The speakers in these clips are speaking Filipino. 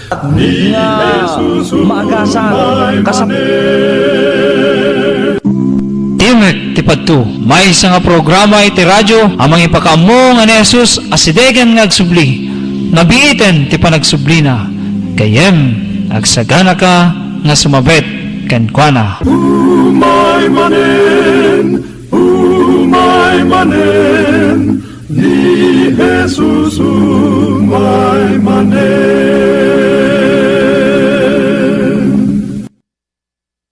nga maagasan kasap Timek ti padto, may isa nga programa iti radyo amang ipakaammo nga ni Jesus asidegan nga agsubli. Nabiiten ti panagsubli na. Kayem agsagana ka nga sumabet ken kuana. Umay manen, ni Jesus umay manen.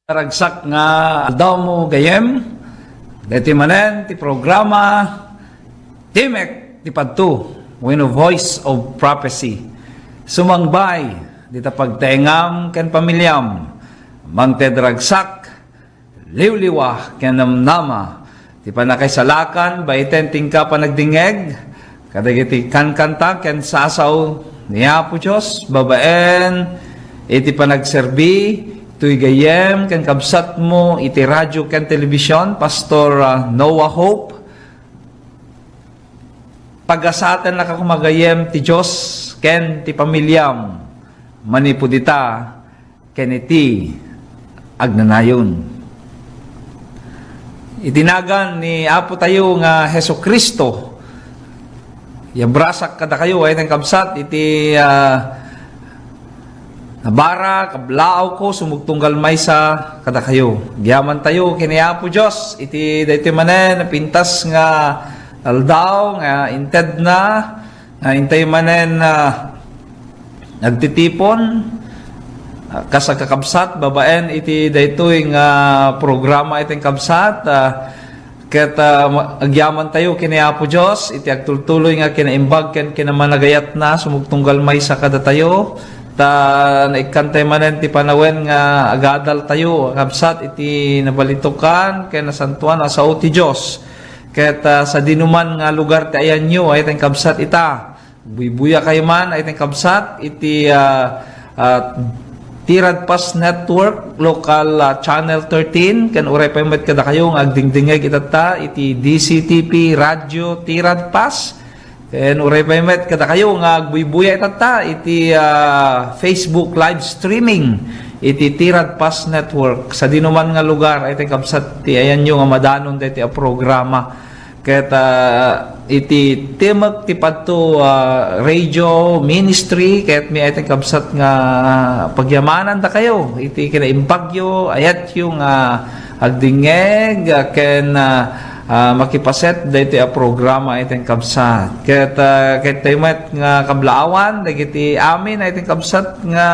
ragsak nga daw mo gayem deti manen ti programa Timek ti padto wenno Voice of Prophecy sumangbay dita pagtengam ken pamilyam mangted ragsak liwliwa ken namnama ti panakaisalakan baiten tingka panagdingeg kadagiti kankanta ken sasaw ni Apo Dios babaen iti panagserbi tuy gayem ken kabsat mo iti radyo ken telebisyon Pastor Noah Hope pagasaten na kakumagayem ti Dios ken ti pamilyam manipudita ken iti agnanayon itinagan ni Apo tayo nga Hesus Kristo yabrasak kada kayo ay tang kabsat iti nabara, kablao ko, sumugtunggal may sa kada kayo. Giyaman tayo, kiniya po Diyos. Iti dati manen, napintas nga aldaw, nga inted na, intay manen nagtitipon, kasagkakabsat, babaen, iti daytoy nga programa iting kabsat, ket agyaman tayo, kiniya po Diyos, iti agtultuloy nga kinaimbag, kinamanagayat na, sumugtunggal may sa kada tayo, ta naikantay manen ti panawen nga agadal tayo kabsat iti nabalitukan ken nasantuan asao ti Dios ket sa dinuman nga lugar ti ayan nyo ay teng kabsat ita buybuya kay man ay teng kabsat iti Tirad Pass Network local channel 13 ken uray paymet kada kayo nga agdingdingeg itata iti DCTP Radio Tirad Pass ken uray paymet kada kayo nga agbuy-buya itata iti Facebook live streaming iti Tirad Pass Network sa dinuman nga lugar ay kabsat ti ayan nyo nga madanon deti a programa ket iti Timek ti padto radio ministry ket mi ay kabsat nga pagyamanan da kayo iti kinaimpagyo ayat yung agdingeg ken makipaset daytoy a programa iteng kabsat ket taymet nga kablaawan dagiti amin ay iteng kabsat nga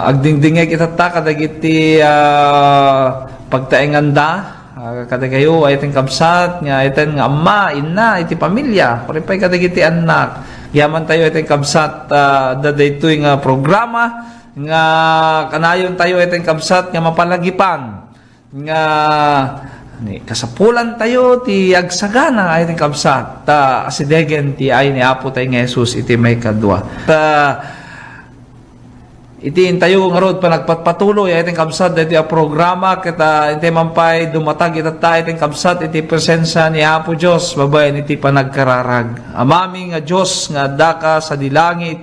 agdingdingeg itata kadagiti pagtaenganda kadagayo ay iteng kabsat nga iten nga amma inna iti pamilya pay kadagiti anak yaman tayo iteng kabsat daytoy nga programa nga kanayon tayo iteng kabsat nga mapalagipan nga kasapulan tayo ti agsagana ay ti kabsat asidegen ti ay ni Apo tayo nga Jesus iti may kadwa itiin tayo nga rod pa nagpatuloy ay ti kabsat iti a programa kita iti mampay dumatag itata iti kabsat iti presensya ni Apo Dios babaen iti panagkararag amami nga Dios nga daka sa dilangit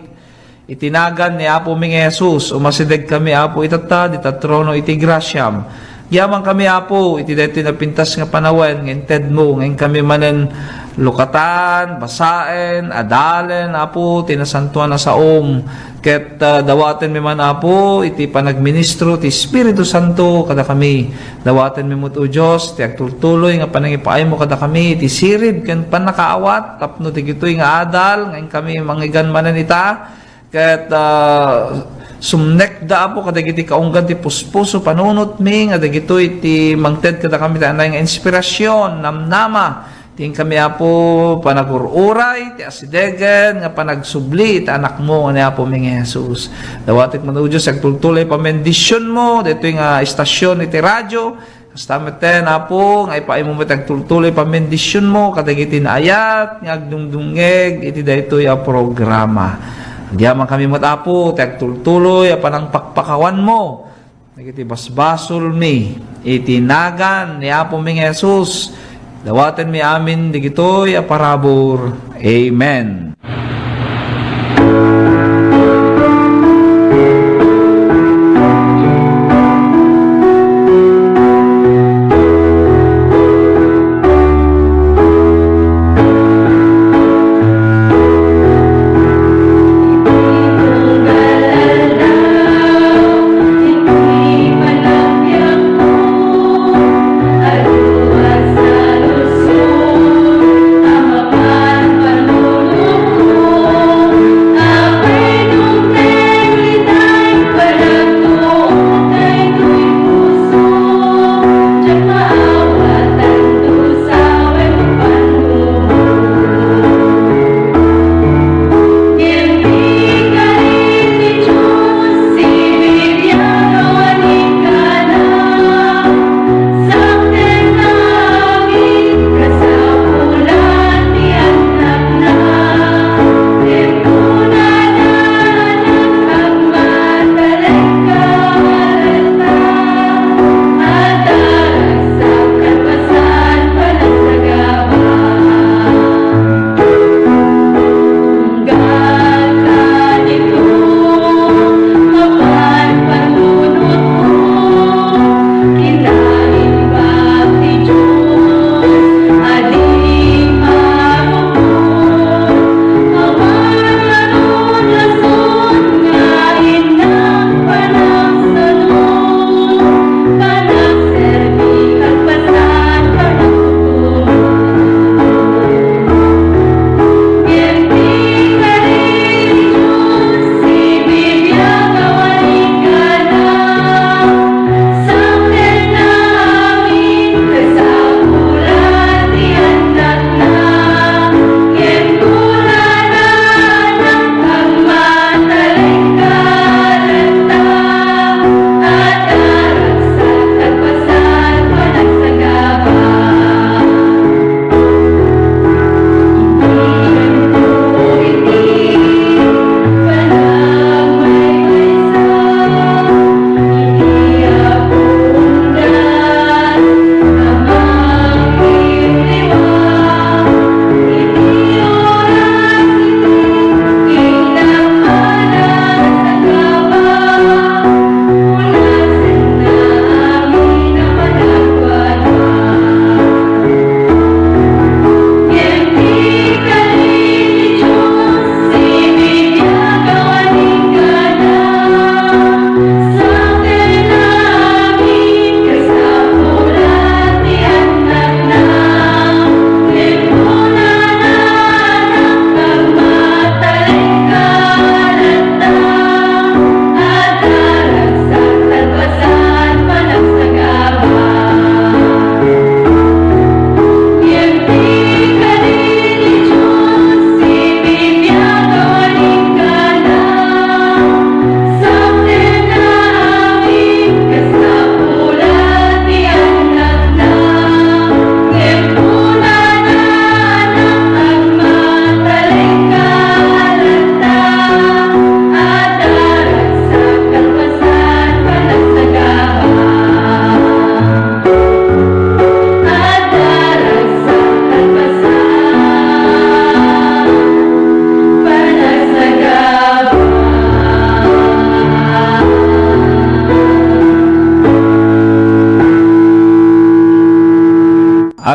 itinagan ni Apo mi nga Jesus umasideg kami Apo itata dita trono iti grasyam yaman kami Apo iti daytoy napintas nga panawen ngented mo ngayon kami manen lukatan basaen adalen Apo tinasantuan na saom ket dawaten mi man Apo iti panagministro ti Espiritu Santo kada kami dawaten mi met o Dios ti agtultuloy nga panangipaay mo kada kami ti sirib ken panakaawat tapno ti gitoy nga adal ngayon kami mangigan manen ita ket sumnek da Apo kadagiti kaunggan ti puspuso panunot mi nga dagitoy ti mangted kada kami ta anay nga inspirasyon namnama ting kami Apo panagururay ti asidegen nga panagsubli ti anak mo ni Apo mi nga Jesus dawatit man o Dios agtultuloy pamendisyon mo ditoy nga istasyon iti radyo kastameten Apo nga ipaay mo met agtultuloy pamendisyon mo kadagiti naayat nga agdungdungeg iti daytoy a programa diyaman kami matapo, tagtultuloy, apanang pakpakawan mo. Nagiti basbasol mi, itinagan ni Apo mi Jesus. Dawaten mi amin, digitoy, aparabor. Amen.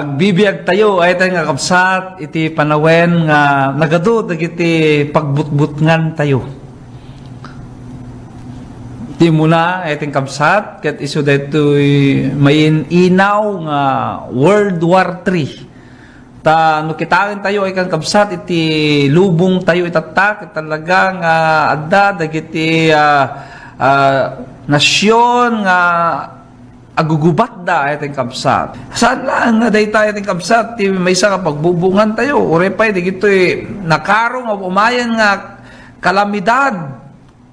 Agbibiyag tayo ay tayo nga kapsat, iti panawen nga nagado dagiti pagbutbutngan tayo. Iti muna ay tayong kapsat, kat iso detoy mayin inaw nga World War III. Ta no kitain tayo ay kang kapsat, iti lubong tayo itatak, talagang adda dagiti nasyon nga agugubat da ay tayong kapsat. Saan lang nga day tayo tayong kapsat, may isa ka pagbubungan tayo, urepay, di gito'y nakarong o umayan nga kalamidad,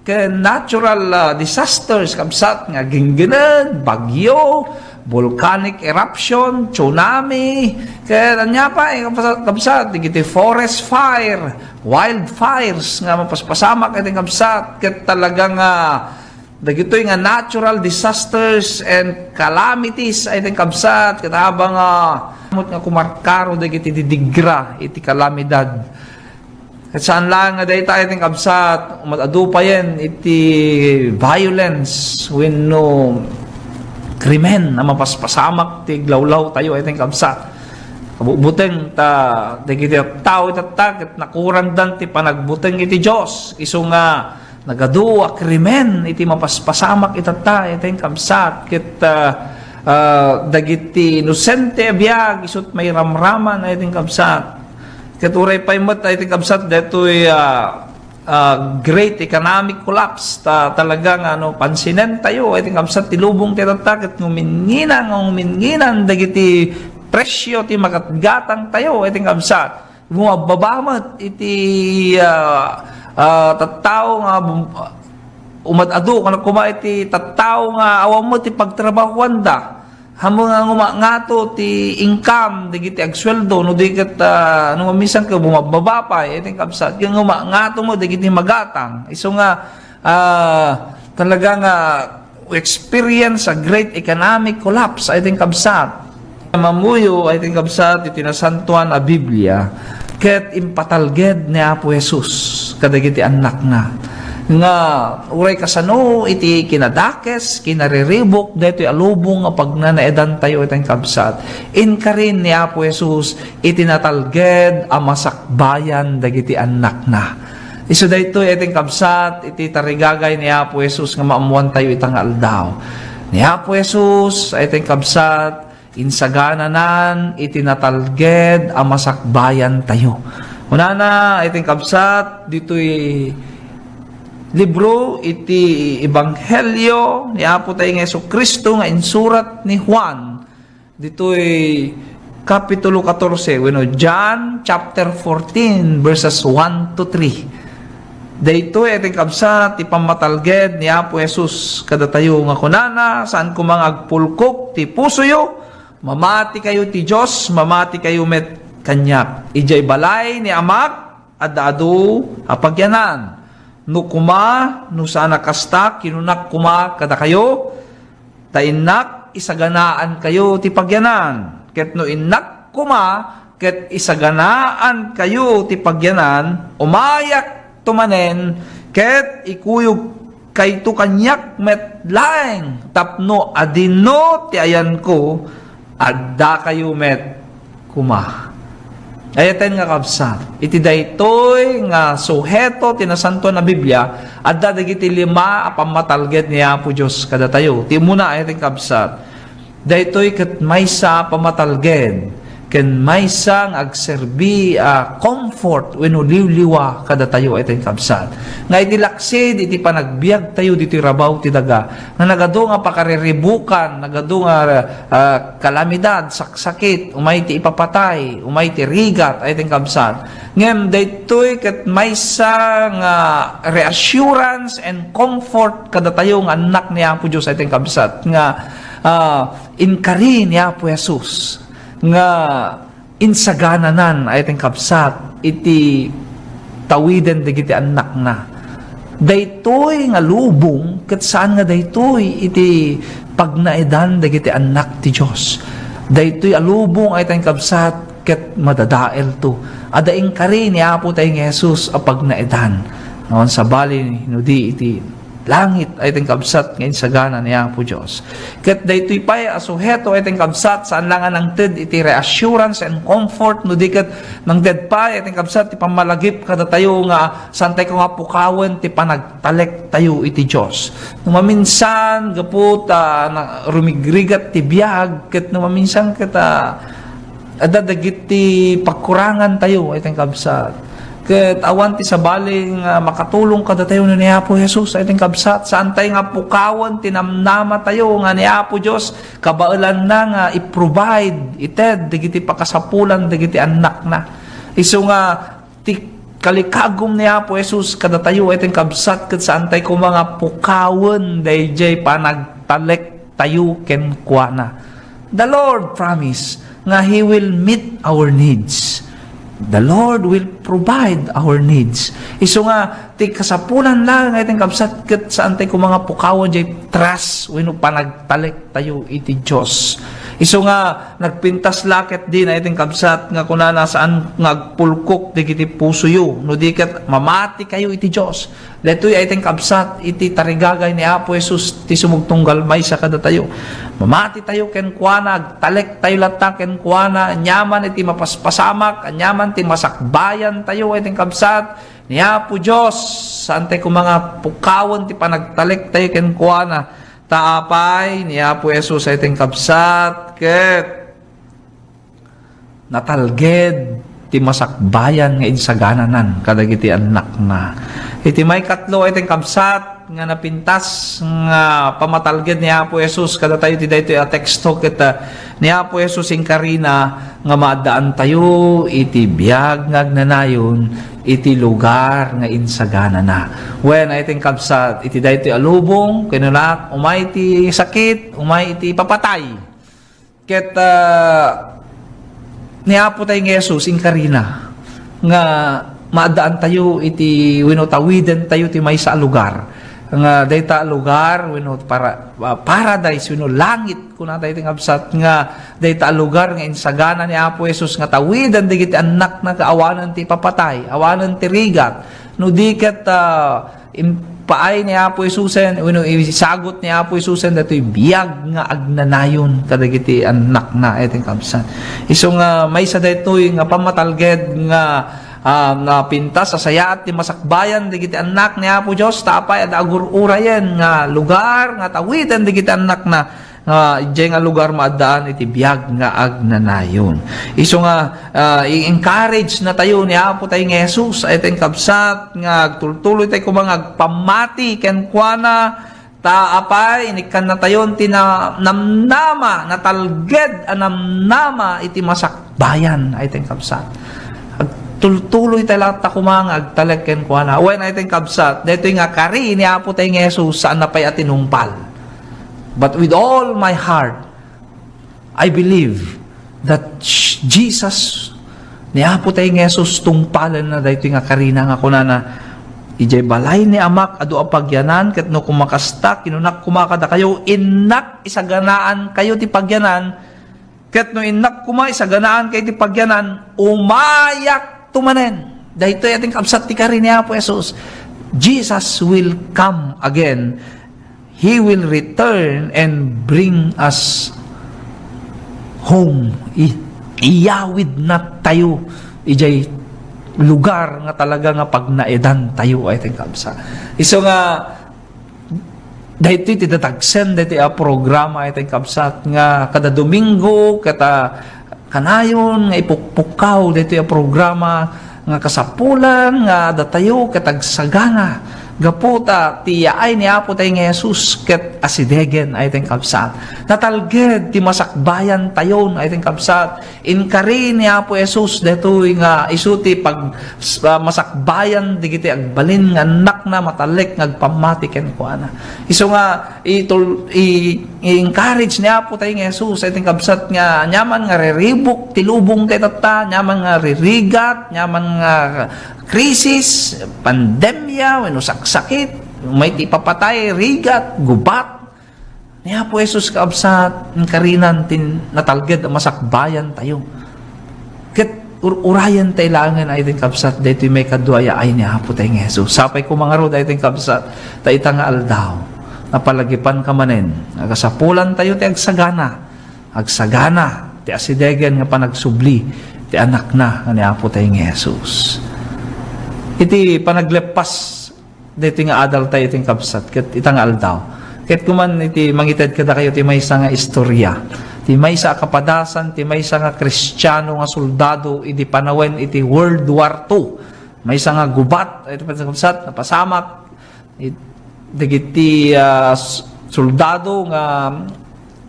ke natural disasters, kapsat, nga gingginan, bagyo, volcanic eruption, tsunami, kaya nanya pa, kapsat, di gito'y forest fire, wildfires, nga mapaspasamak ay tayong kapsat, kaya talagang dagitoy nga natural disasters and calamities ay tayong kabsat katabang nga kumarkaro dagiti didigra iti kalamidad. At saan lang nga dahi tayo tayong kabsat umatado pa yan iti violence wenno krimen na mapaspasamak ti glawlaw tayo ay tayong kabsat. Kabubuteng ta dagiti tao itatak at nakurang dan ti panagbuteng iti Diyos iso nga nagadu a krimen iti mapaspasamak itata itayong kamsat ket dagiti inosente abiyag isut may ramraman na itayong kamsat ket uray paymet na itayong kamsat detoy great economic collapse talagang pansinen tayo itayong kamsat tilubong itata ket nguminginan dagiti presyo ti makatgatang tayo itayong kamsat bumababamat iti tattao nga umadado kana kuma iti tattao nga awam mo ti pagtrabahuan da hamo nga ngato ti income digiti agsweldo no diket no minsan ka bumababa pa iti kapsat yung ngato mo digiti magatang iso nga talaga nga experience a great economic collapse I think kapsat mamuyo I think kapsat iti nasantuan a Biblia ket impatalged ni Apo Jesus kadagiti anak na nga uray kasano iti kinadakes kinariribok daytoy alubong nga pagnanaedan tayo itang kabsat inkarin ni Apo Jesus iti natalged a masakbayan dagiti anak na isu daytoy itang kabsat iti tarigagay ni Apo Jesus nga maamuan tayo itang aldaw ni Apo Jesus itang kabsat insagananan iti natalged a masakbayan tayo. Unana iting kabsat ditoy libro iti ebanghelyo ni Apo tayo nga Jesucristo nga insurat ni Juan ditoy kapitulo 14 John chapter 14 verses 1 to 3. Daytoy iting kabsat ipamatalged ni Apo Jesus kada tayo nga kunana saan kumang agpulkok ti pusoyo mamati kayo ti Diyos, mamati kayo met kanyak. Ijay balay ni amak, adado apagyanan. No kuma, no sana kasta, kinunak kuma kada kayo, tainak, isaganaan kayo ti pagyanan. Ket no inak kuma, ket isaganaan kayo ti pagyanan, umayak tumanen, ket ikuyog kay to kanyak met laeng, tapno adino ti ayan ko, adda kayo met kuma. Ayaten nga kabsat. Iti daytoy nga suheto tinasanto na Biblia adda dagiti 5 a pamatalged ni Apo Dios kada tayo. Ti muna ayaten kabsat. Daytoy ket maysa pamatalged ken maysa nga agserbi comfort wenno liwliwa kada tayo ayaten kabsat. Nga iti laksid iti panagbiag tayo diti rabaw ti daga nga nagado nga pakariribukan nagado nga kalamidad sakit umay ti ipapatay umay ti rigat ayaten kabsat ngem daytoy ket maysa nga reassurance and comfort kada tayo nga anak ni Apo Dios ayaten kabsat nga inkari ni Apo Jesus nga insagananan ayaten kabsat iti tawiden dagiti anak na daytoy nga lubong ket saan nga daytoy iti pagnaedan dagiti anak ti Dios daytoy a lubong ayaten kabsat ket madadael to adaing kari ni Apo tayo nga Jesus a pagnaedan naon sa bali no di iti langit ay ting kabsat ngayon sa gana niya po Diyos. Kat daytoy pay asuheto ay ting kabsat saan langan ng ted iti reassurance and comfort no dikat ng dead pay ay ting kabsat ti pamalagip kada tayo nga santay ko nga pukawen ti panagtalek tayo iti Diyos. No maminsan gapot na rumigrigat ti biag ket no maminsan kita adadagit ti pagkurangan tayo ay ting kabsat. Ket awan ti sabaling makatulong kada tayo ni Apo Jesus ay ting kabsat saan tayo nga pukawan tinamnama tayo nga ni Apo Dios kabailan na nga i-provide ited digiti pakasapulan digiti anak na isu nga ti kalikagom ni Apo Jesus kada tayo ay ting kabsat ket saan tayo ko mga pukawan dayjay panagtalek tayo ken kuana. The Lord promise nga He will meet our needs. The Lord will provide our needs. Iso nga, ti kasapulan lang, iting kabsat, kat saan tayo mga pukawan, jay trust, wino panagtalik tayo iti Diyos. Iso nga, nagpintas lakit din, iting kabsat, nga kuna nasaan ngagpulkok, di kiti puso yu, no di kat mamati kayo iti Diyos. Deto'y iting kabsat, iti tarigagay ni Apo Jesus, ti sumugtunggal may sa kada tayo. Mamati tayo ken kuana, talek tayo lata ken kuana, nyaman iti mapaspasamak, nyaman iti masakbayan tayo iting kabsat, ni Apo Diyos, saan tayo mga pukawan ti panagtalek tayo ken kuana, taapay ni Apo Jesus iting kabsat, ket natalged ti masakbayan nga insagananan kadagiti anak na. Iti may katlo iting kabsat nga napintas nga pamatalged ni Apo Jesus kada tayo ti daytoy a teksto ket ni Apo Jesus ing karina nga maadaan tayo iti biag nga agnanayon iti lugar nga insagana na. When I think kabsat iti daytoy alubong kinulak umay iti sakit, umay iti papatay. Ket ni Apo tayo ng Jesus ing karina nga maadaan tayo iti winotawiden tayo ti maysa a lugar nga dayta lugar wino para paradise wino langit kuna tayo ting absat nga dayta lugar nga insagana ni Apo Jesus nga tawidan digiti anak na kaawanan ti papatay awanan ti rigat no diket paay ni Apo Jesusen wino isagot ni Apo Jesusen datoy biag nga agnanayon kadagiti anak na eting kabsat iso nga may sa daytoy nga pamatalged nga na pintas sa sayaat ti masakbayan digiti anak ni Apo Dios tapay ad agururayen nga lugar nga tawidan digiti anak na ijay nga lugar maadaan iti biag nga agnanayon. Iso nga i-encourage na tayo ni Apo tayo ng Jesus ay tayong kabsat nga tultuloy tayo kumang agpamati ken kuana taapay inikan na tayon tinamnama natalged anamnama iti masakbayan ay tayong kabsat. Tultuloy tayo kumang agtaleken ko na. When I think kabsat, dito nga kari ni Apo tayo ng Jesus saan na pa'y atinumpal. But with all my heart, I believe that Jesus ni Apo tayo ng Jesus tungpalan na dito nga kari na nga kuna na ijay balay ni amak adu apagyanan ket no kumakasta kinunak kumakada kayo inak isaganaan kayo ti pagyanan ket no inak kuma isaganaan kayo ti pagyanan umayak tumanen. Dahito ating kabsat ti kari ni Apo Jesus. Jesus will come again. He will return and bring us home. Iyawid na tayo. Ijay lugar nga talaga nga pag naedan tayo ay ating kabsat. Iso nga dahito iti tatagsen dahito a programa ay ating kabsat nga kada Domingo kata kanayon nga ipukpukaw dito yung programa nga kasapulan nga datayo katagsagana gaputa tiyaay ni Apo tayo ng Jesus ket asidegen ay tayong kabsat natalged ti masakbayan tayon ay tayong kabsat inkari ni Apo Jesus dito nga isuti pag masakbayan digiti agbalin nga anak na matalek ngagpamati ken kuana iso nga i-encourage ni Apo tayo ng Jesus ay tayong kabsat nga nyaman nga riribok tilubong tayo tata nyaman nga ririgat nyaman nga krisis, pandemya, wano sakit, may tipapatay, rigat, gubat. Niya po Jesus kaabsat, ng karinan, natalged ang masakbayan tayo. Ket urayan tayo langan ay ting kabsat dito may kaduaya ay ni Apo tayo ng Jesus. Sapay ko mga rod ay ting kabsat tayo nga aldaw napalagipan ka manen agasapulan tayo tayo agsagana ti asidegen nga panagsubli ti anak na ni Apo tayo ng Jesus. Iti panaglepas dito nga adal tayo ting kabsat ket itang aldaw ket kuman iti mangited kada kayo ti maysa nga istorya ti maysa kapadasan ti maysa nga Kristiyano nga soldado iti panawen iti World War II maysa nga gubat iti kabsat napasamak digiti soldado nga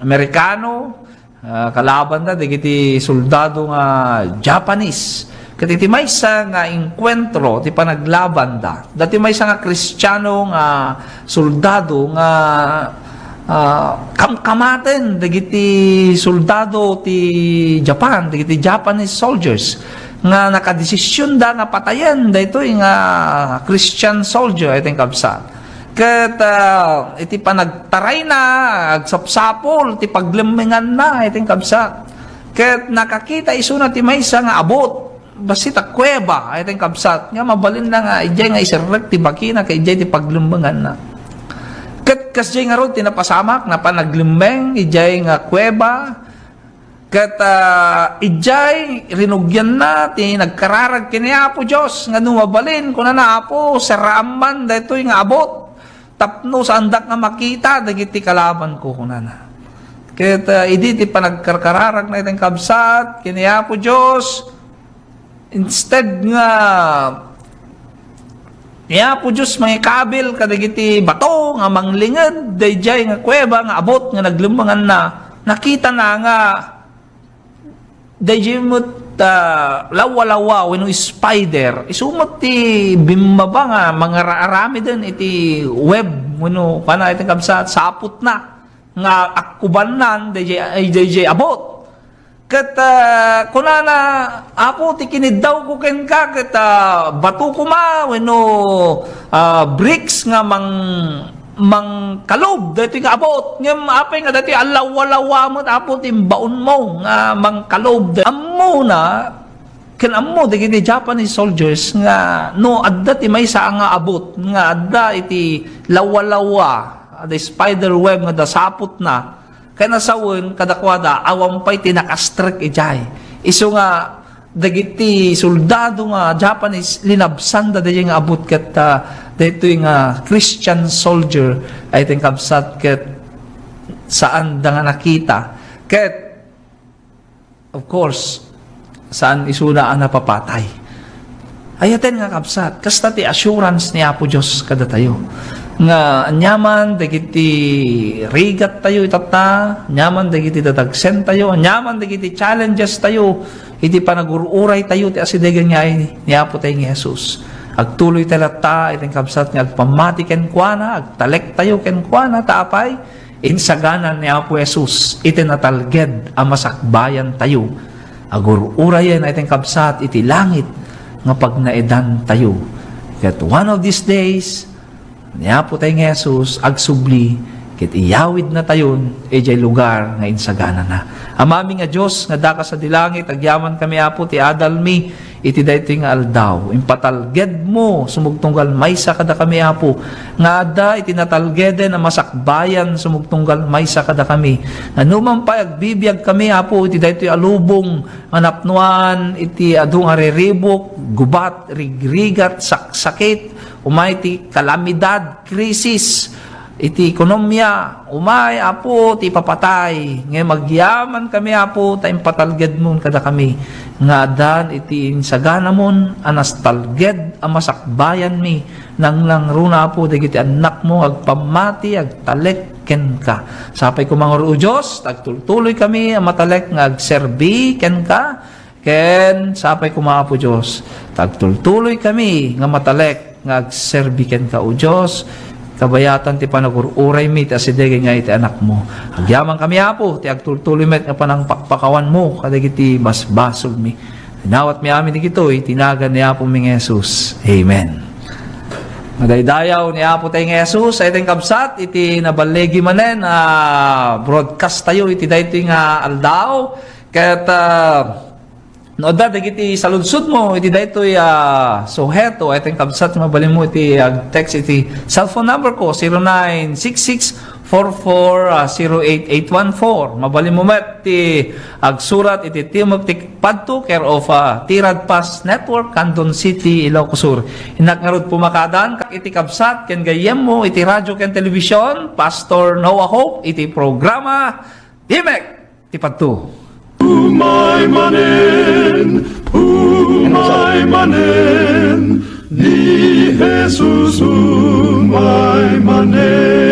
Amerikano kalaban na digiti soldado nga Japanese. Ket iti maysa nga enkwentro ti panaglaban da. Dati maysa nga Kristiyano nga soldado nga kamkamaten dagiti soldado ti Japan, dagiti Japanese soldiers nga nakadesisyon da nga patayen daytoy nga Christian soldier I think kabsat. Ket iti panagtaray na agsapsapol ti paglemengan na I think kabsat. Ket nakakita isuna ti maysa nga abot basita kuweba ay ting kabsat nga mabalin na nga ijay nga isirek ti bakina kay ijay ti paglumbangan na ket kasjay nga rod tinapasamak na panaglimbeng ijay nga kuweba ket ijay rinugyan na ti nagkararag kini Apo Dios nga no mabalin kuna na Apo saraamman daytoy nga abot tapno sa andak nga makita dagiti kalaban ko kuna na ket idi ti panagkarkararag na itong kabsat kini Apo Dios. Instead nga niya po Diyos may kabil kadagiti bato nga manglingad dayjay nga kuweba nga abot nga naglimbangan na nakita na nga dayjay mo't lawa-lawa wenno spider isumot ti bimaba nga mga arami din iti web wenno kana iti kabsat sapot na nga akubanan dayjay abot. Ket kunana Apo ti kiniddaw ko ken ka ket bato kuma wenno bricks nga mang kalob dati nga abot ngem apay nga dati alaw-alawa mo Apo ti baon mo nga mang kalob ammo na ken ammo dagiti Japanese soldiers nga no adda ti maysa nga abot nga adda iti lawa-lawa the spider web nga dasapot na kaya nasawon, kadakwada, awampay tinakastrek ijay. Iso nga, dagiti soldado nga Japanese, linabsan da nga abot kat dito nga Christian soldier, ay tingkabsat kat saan da nga nakita. Kat, of course, saan isuna ang napapatay. Ayaten nga kabsat, kasta ti assurance ni Apo Diyos kada tayo. Nga nyaman dagiti rigat tayo itata, nyaman dagiti tatagsen tayo, nyaman dagiti challenges tayo, iti panagururay tayo ti asidegan nga ni Apo tayo ng Jesus. Agtuloy talata iting kabsat nga agpamati ken kuana, agtalek tayo ken kuana taapay insaganan ni Apo Jesus iti natalged a masakbayan tayo. Agururayan iting kabsat iti langit nga pagnaedan tayo. Ket one of these days niya po tayo ng Jesus, agsubli, kit iyawid na tayon, ejay lugar nga insagana na. Amami nga Diyos, nga daka sa dilangit, agyaman kami Apo, ti adalmi, iti dayto nga aldaw. Impatalged mo, sumugtunggal maysa kada kami Apo, nga ada iti natalgeden na masakbayan, sumugtunggal maysa kada kami. Anuman pa, agbibiyag kami Apo, iti dayto alubong, anapnuan, iti adung ariribok, gubat, rigrigat, sakit, umay ti kalamidad, krisis, iti ekonomiya, umay Apo, ti papatay. Ngay magyaman kami Apo, tayong patalged mo kada kami. Nga dan iti insagana mon, anas talged, amasakbayan mi, nang runa Apo, dagiti anak mo, agpamati, agtalek, ken ka. Sapay kumanguro o Diyos, tagtultuloy kami, amatalek, nga agserbi, ken ka, ken sapay kumapo Diyos, tagtultuloy kami, nga matalek, nga agserbiken ka o Diyos, kabayatan ti panagururay mi, ti asidege nga iti anak mo. Agyaman kami Apo, ti agtultuloy met nga panang pakpakawan mo, kadagiti basbasol mi. Tinawat mi amin digito'y, tinagan ni Apo ming Jesus. Amen. Madaydayaw ni Apo tayo ng Jesus, ay tayong kabsat, iti nabalegi manen, broadcast tayo, iti dayto nga aldaw, kaya't No dati iti saludsud mo iti daytoy suheto I think kabsat mabalin mo iti text iti cellphone number ko 0966-4408-814. Mabalin mo met iti agsurat iti Timothy Padto care of Tirad Pass Network Canton City Ilocos Sur. Inakngarod pumakadan kak iti kabsat ken gayem mo iti radyo ken television Pastor Noah Hope iti programa Timek ti Padto. Umay manen, ni Jesus umay manen.